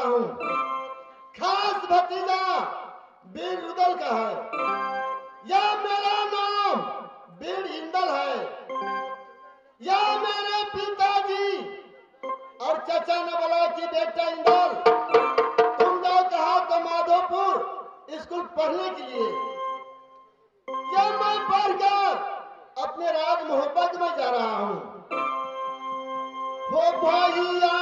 चाहता हूँ। खास भतीजा वीर रुदल का है। यह मेरा नाम वीर इंदल है। यह मेरे पिताजी और चाचा ने बोला कि बेटा इंदल तुम जाओ कहा तो माधोपुर स्कूल पढ़ने के लिए। यह मैं पढ़कर अपने राज मोहब्बत में जा रहा हूँ। हो भैया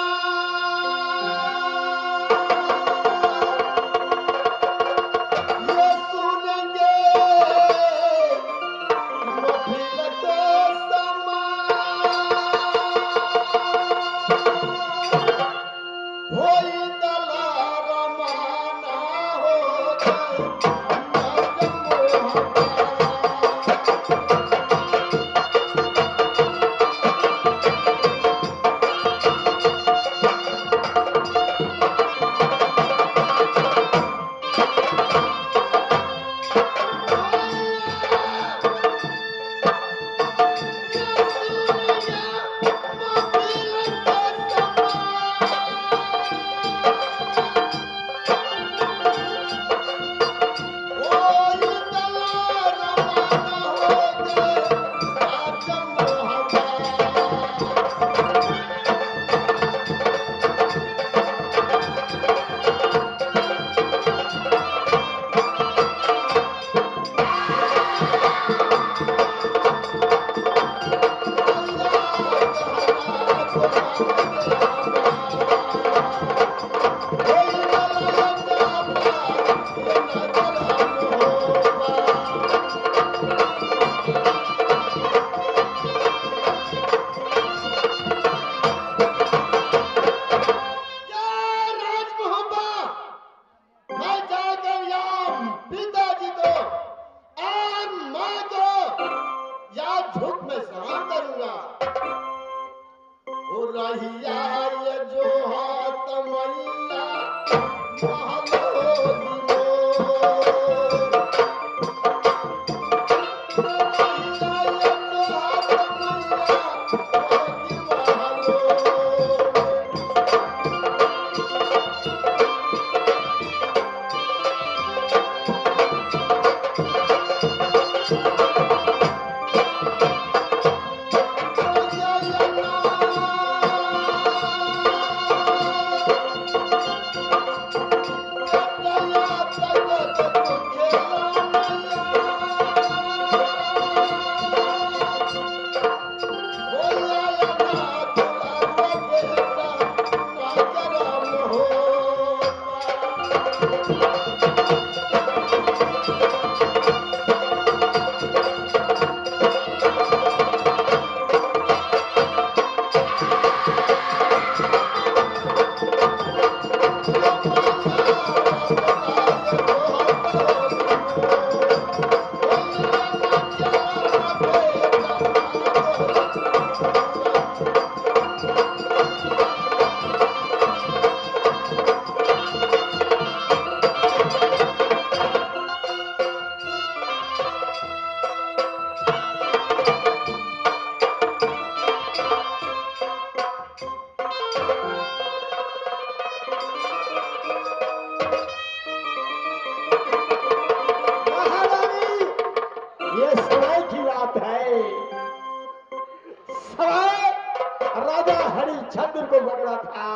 हरिश्चंद्र को पकड़ा था।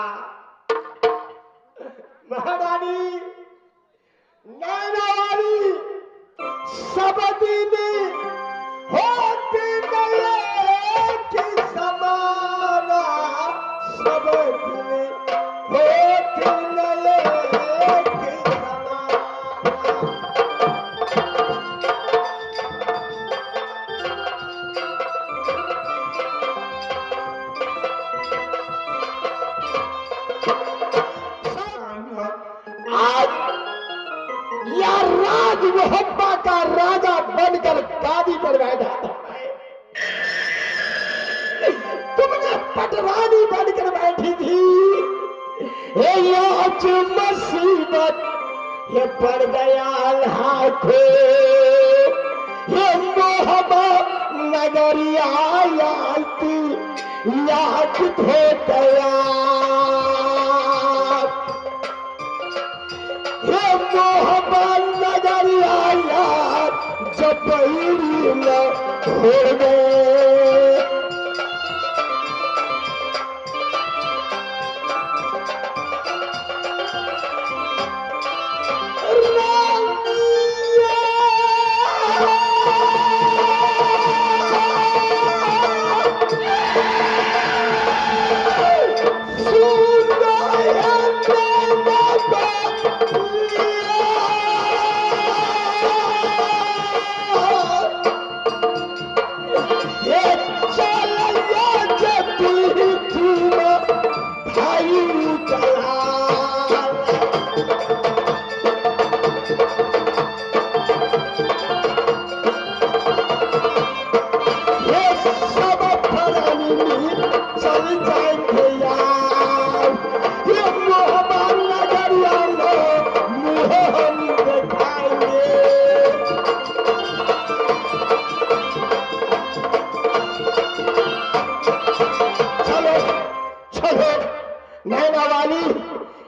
महारानी नैना वाली सबदी में होती नहीं कि समाना सबदी में होती नहीं कि समाना। राज मोहब्बा का राजा बनकर गादी पर बैठा है। तुमने पटरानी बनकर बैठी थी। ये आज मुसीबत ये पड़ गया हाथों। ये मोहब्बा नगरिया याद हो गया। छोड़ दे।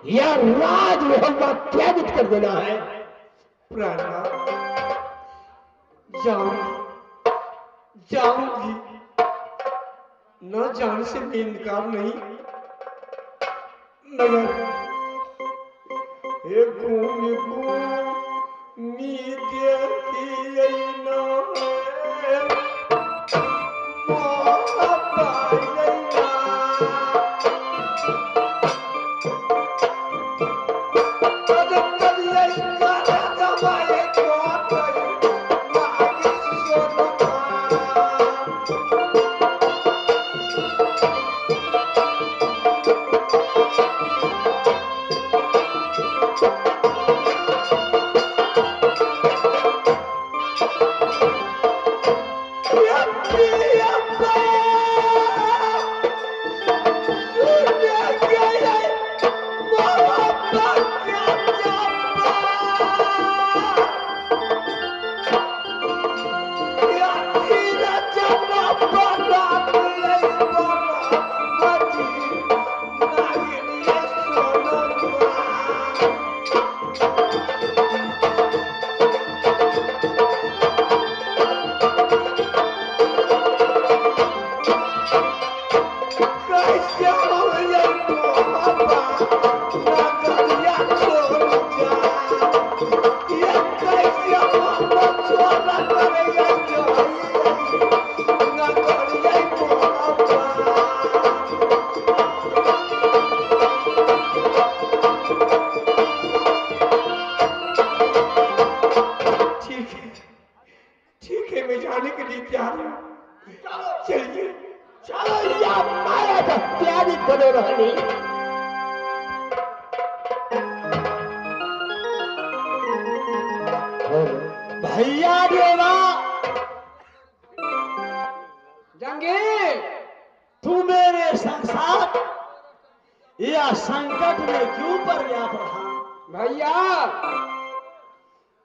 यह राज मोहम्मद कैद कर देना है। प्राणनाथ, जाऊंगी, न जाने से मैं इनकार नहीं, मगर ठीक है, मैं जाने के लिए तैयार हूँ। चलिए, चलो या माया का त्यागी बने रहनी। भैया देवा जंगी, तू मेरे संसार या संकट में क्यों पर गया प्रधान? भैया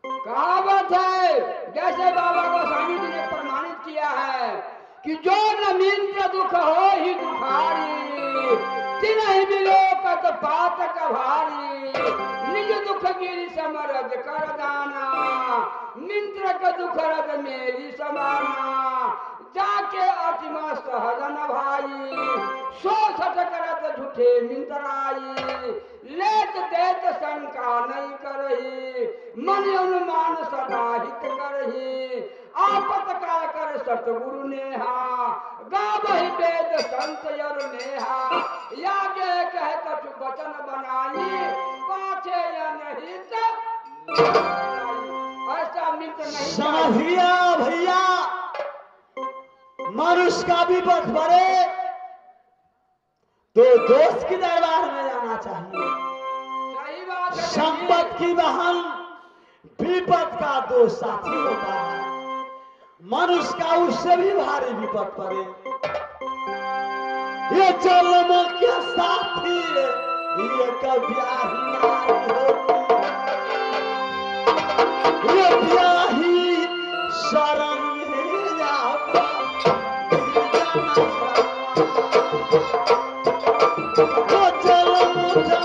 कहावत है, जैसे बाबा गोस्वामी जी ने प्रमाणित किया है कि जो न मिंत्र दुख हो ही दुखारी, तिनहि बिलोकत पातक भारी, निज दुख गिरि समरद कर दाना, मिंत्र का दुख रद मेरी समाना, जाके अतिमा सहजन भाई, सो सट करत झूठे मिंतराई, लेत देत शंका नहीं करही, मन अनुमान सदा हित करही, आपत का कर सतगुरु नेहा, गावहि वेद संत यर नेहा, यागे कह कछु वचन बनाई, पाछे अनहित ऐसा मित्र नहीं। समझ गया भैया, मनुष्य का विपद बढ़े तो दोस्त की दरबार में जाना चाहिए। सही बात है। संपत की बहन विपद का दोस्त साथी होता है। मनुष्य का उससे भी भारी विपद पड़े, ये जन्म के साथी ये कब्याही नारी होती, ये ब्याही शरण में जाता वो जन्म के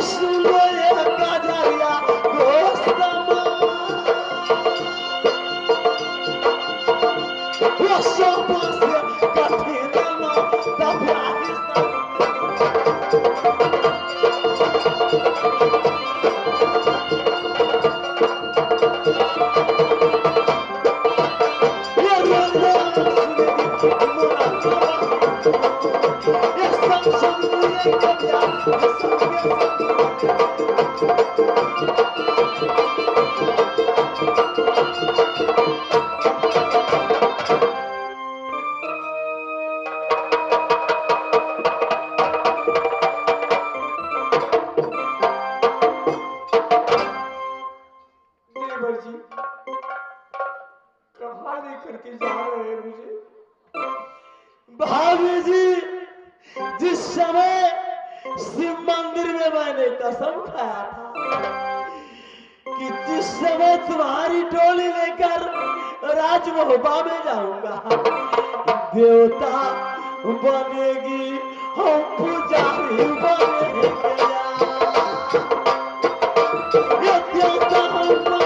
सुनो ये गजरिया गोस्तमा वो सब से कठिन नो दबाई ये रोज ये संग ये गजरिया कहाँ लेकर के जा रहे हैं मुझे? भाभी जी, जिस समय शिव मंदिर में मैंने कसम खाया था कि जिस समय तुम्हारी टोली लेकर राजमहबा में जाऊंगा, देवता बनेगी, हम पुजारी बनेंगे। ये देवता हम बनेंगे,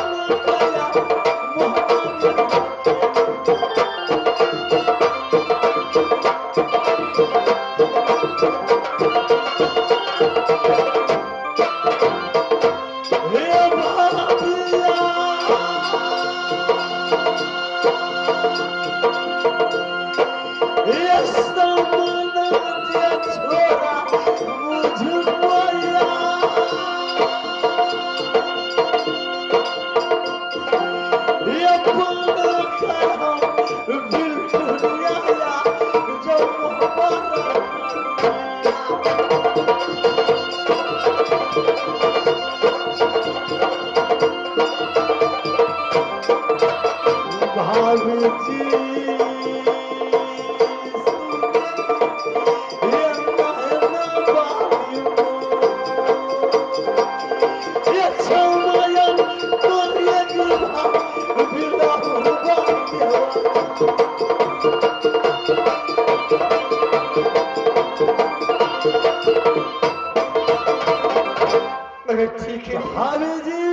ठीक है भाभी जी,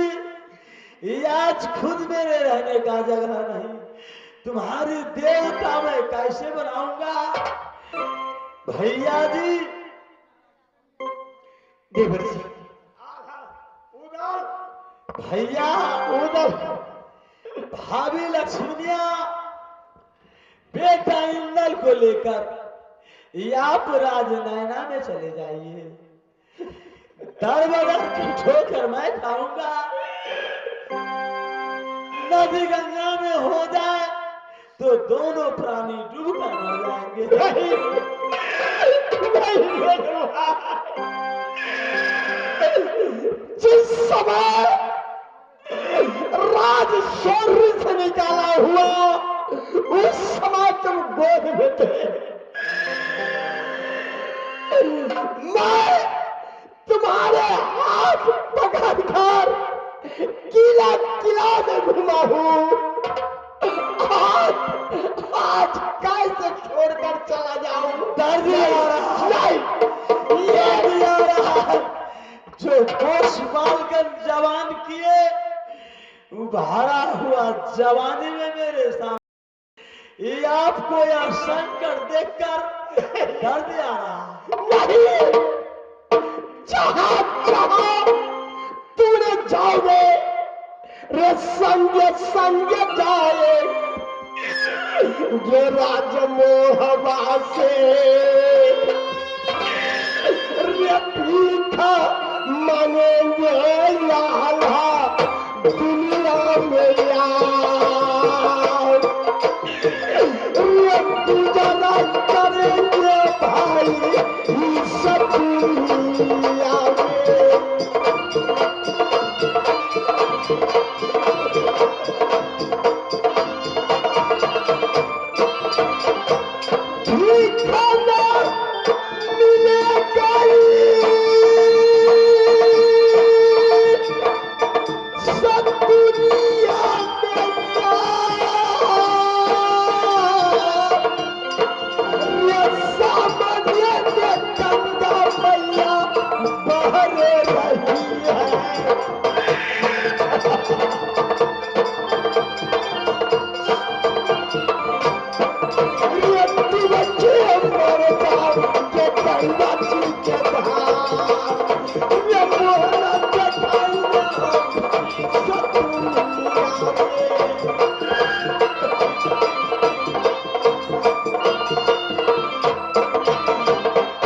ये आज खुद मेरे रहने का जगह नहीं, तुम्हारी देवता मैं कैसे बनाऊंगा? भैया जी, देवर जी, भैया उधर भाभी लक्ष्मणिया बेटा इंदल को लेकर आप राजनैना में चले जाइए। दर बदर की ठोकर मैं खाऊंगा, नदी गंगा में हो जाए तो दोनों प्राणी डूब कर मर जाएंगे। जिस समय राज शौर्य से निकाला हुआ, उस समय तुम गोद में थे। मैं तुम्हारे हाथ पकड़कर किला किला में घुमा हूं, आज कैसे छोड़कर चला जाऊं? दर्द आ रहा नहीं, ये भी आ रहा है। जो पोष पालकर जवान किए, उभारा हुआ जवानी में मेरे सामने, ये आपको यह संकट देखकर दर्द आ रहा नहीं। जहां जहां तूने जाओगे, रे संगे संगे जाए, जो राजमोहबा से रे पीठा मांगेंगे लाला दुनिया में यार, रे पूजा करेंगे भाई सब दुनिया में। रही है। ये तू बच्चे मेरे साथ ये गंगा जी के धार, ये मोहना के ठाई सब दुनिया में।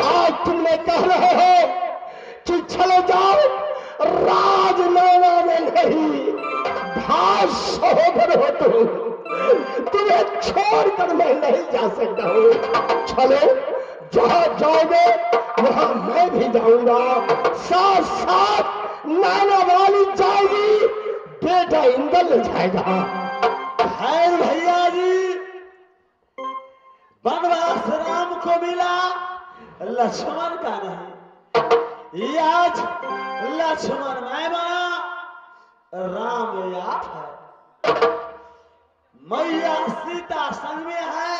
आज तुमने कह रहे हो कि चले जाओ, राजनामा में नहीं, भाष सहोदर हो तुम, तुम्हें छोड़कर मैं नहीं जा सकता हूँ। चलो, जहाँ जाओगे वहाँ मैं भी जाऊंगा, साथ साथ नाना वाली जाएगी, बेटा इंदल ले जाएगा। खैर भैया जी, वनवास राम को मिला, लक्ष्मण का नहीं। ये आज लक्ष्मण मैं बना, राम आप है। मैया सीता संग में है,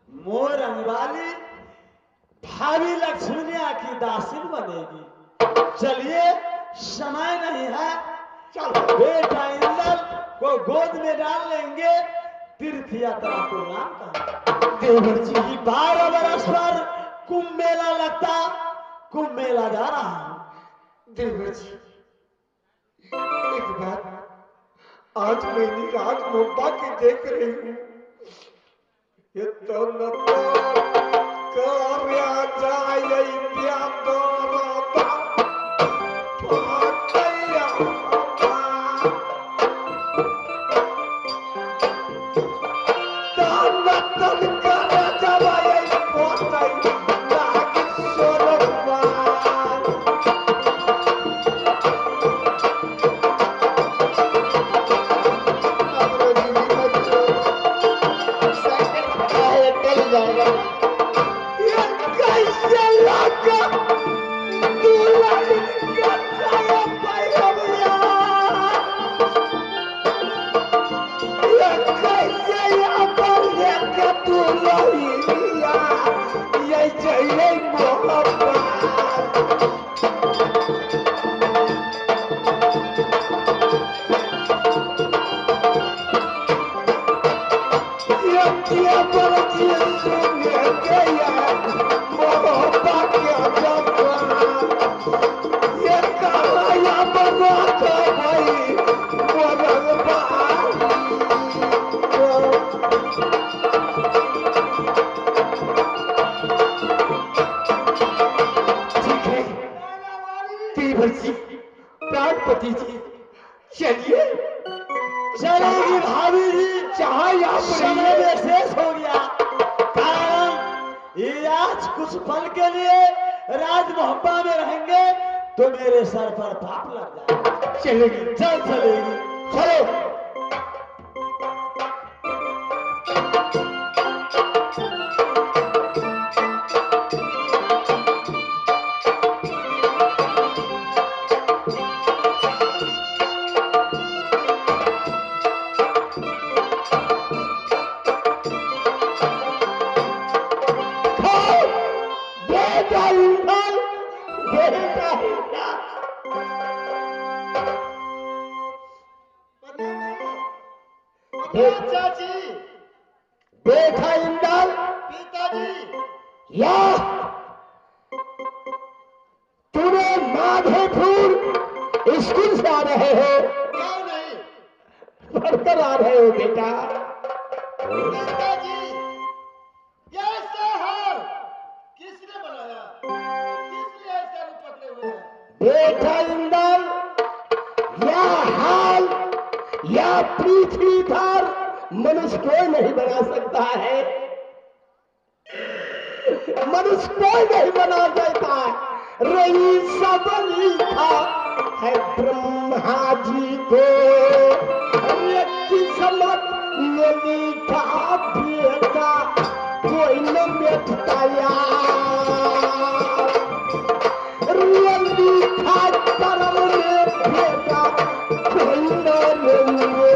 मोरन वाली भाभी लक्ष्मणिया की दासिन बनेगी। चलिए, समय नहीं है, चलो बेटा इंदल को गोद में डाल लेंगे, तीर्थ यात्रा को नाम का। देवर जी, 12 बरस पर कुंभ मेला लगता, कुंभ मेला जा रहा हूं। देवर जी, एक बात आज मैंने राज मोहब्बा की देख रही हूँ, ये तो न तो कार्या जाए इंडिया दोनों पाकैया दान तन कर जाए पोतई लागी सोरवा। प्राणपति जी, चलिए। चलेगी भाभी जी, जहाँ यहाँ समय में शेष हो गया। कारण ये आज कुछ पल के लिए राज मोहब्बा में रहेंगे तो मेरे सर पर पाप लग जाएगा। चलेगी, चल चलेगी, चलो। चाची, बेटा इंदल, पिताजी, या तुम्हें माधोपुर स्कूल से आ रहे हो? क्यों नहीं, पढ़कर आ रहे हो बेटा। पिताजी, ये शहर किसने बनाया? किसने ऐसा रूप पकड़े हुए हैं? बेटा इंदल, यह हाल या पृथ्वी पर मनुष्य कोई नहीं बना सकता है, मनुष्य कोई नहीं बना सकता है। रही सब लिखा है ब्रह्मा जी को, किस्मत में लिखा बेटा कोई न मिटता यार, लिखा कर्म में बेटा कोई न लेंगे।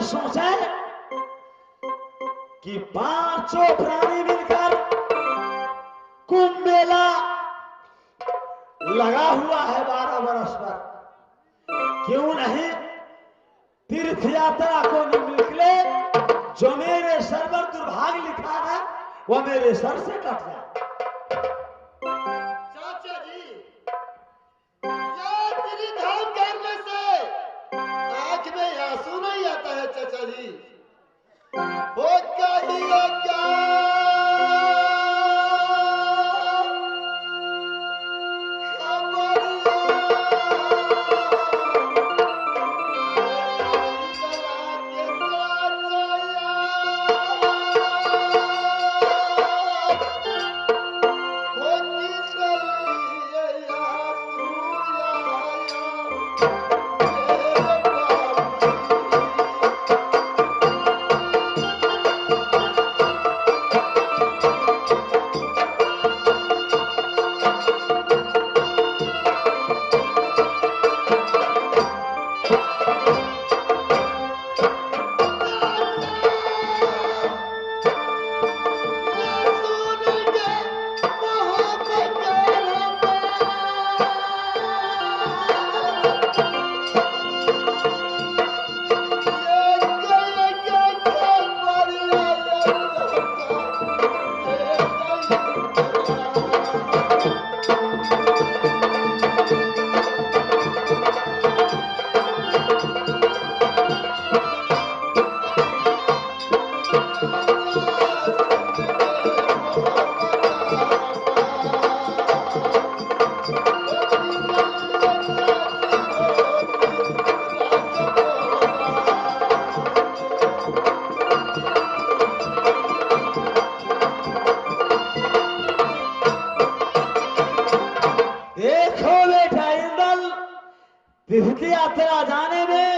सोचे कि पांचों प्राणी मिलकर कुंभ मेला लगा हुआ है 12 वर्ष पर, क्यों नहीं तीर्थ यात्रा को निकले। जो मेरे सर पर दुर्भाग्य लिखा है वो मेरे सर से कट जाए। चाचा जी, ये त्रिधाम करने से आंख में आंसू नहीं आता है चाचा जी। वो कहिए क्या तीर्थ यात्रा जाने में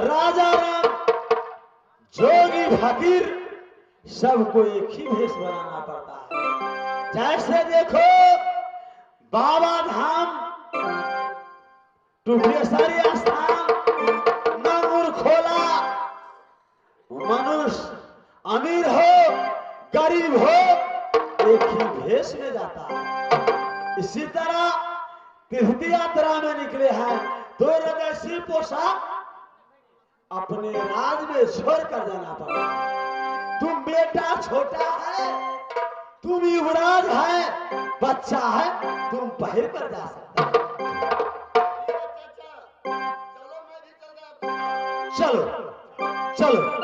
राजा राम, जोगी, फकीर सबको एक ही भेष बनाना पड़ता है। जैसे देखो बाबा धाम, टुकड़ेश्वरी स्थान, नंगुर खोला, मनुष्य अमीर हो गरीब हो एक ही भेष में जाता है। इसी तरह तीर्थ यात्रा में निकले हैं तो रजसी पोशाक अपने राज में छोड़ कर जाना पड़ता है। तुम बेटा छोटा है, तुम युवराज है, बच्चा है, तुम पहर कर जा सकते हो। चलो मैं भी चल रहा हूं। चलो चलो।